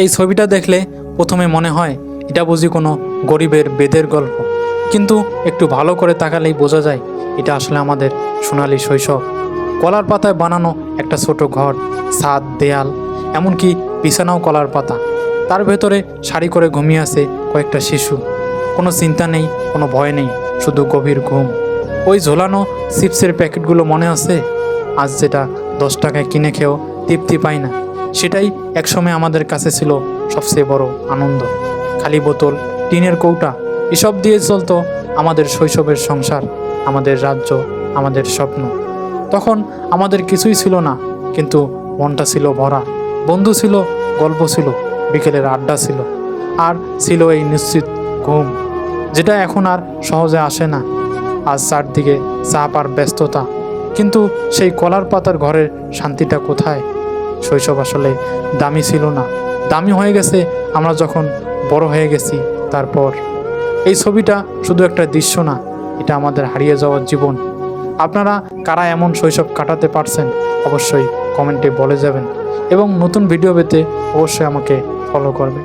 এই ছবিটা দেখলে প্রথমে মনে হয় এটা বুঝি কোনো গরিবের বেদের গল্প, কিন্তু একটু ভালো করে তাকালেই বোঝা যায় এটা আসলে আমাদের সোনালী শৈশব। কলার পাতায় বানানো একটা ছোট ঘর, ছাদ, দেয়াল, এমনকি বিছানাও কলার পাতা। তার ভেতরে শাড়ি করে ঘুমিয়ে আছে কয়েকটা শিশু। কোনো চিন্তা নেই, কোনো ভয় নেই, শুধু গভীর ঘুম। ওই ঝোলানো চিপসের প্যাকেটগুলো মনে আছে? আজ যেটা 10 টাকায় কিনে খেয়েও তৃপ্তি পাই না, সেটাই একসময় আমাদের কাছে ছিল সবচেয়ে বড় আনন্দ। খালি বোতল, টিনের কৌটা, এসব দিয়ে চলতো আমাদের শৈশবের সংসার, আমাদের রাজ্য, আমাদের স্বপ্ন। তখন আমাদের কিছুই ছিল না, কিন্তু মনটা ছিল ভরা। বন্ধু ছিল, গল্প ছিল, বিকেলের আড্ডা ছিল, আর ছিল এই নিশ্চিত ঘুম, যেটা এখন আর সহজে আসে না। আজ চারদিকে চাপ আর ব্যস্ততা, কিন্তু সেই কলার পাতার ঘরের শান্তিটা কোথায়? শৈশব আসলে দামি ছিল না, দামি হয়ে গেছে আমরা যখন বড় হয়ে গেছি। তারপর এই ছবিটা শুধু একটা দৃশ্য না, এটা আমাদের হারিয়ে যাওয়ার জীবন। আপনারা কারা এমন শৈশব কাটাতে পারছেন অবশ্যই কমেন্টে বলে যাবেন, এবং নতুন ভিডিও পেতে অবশ্যই আমাকে ফলো করবেন।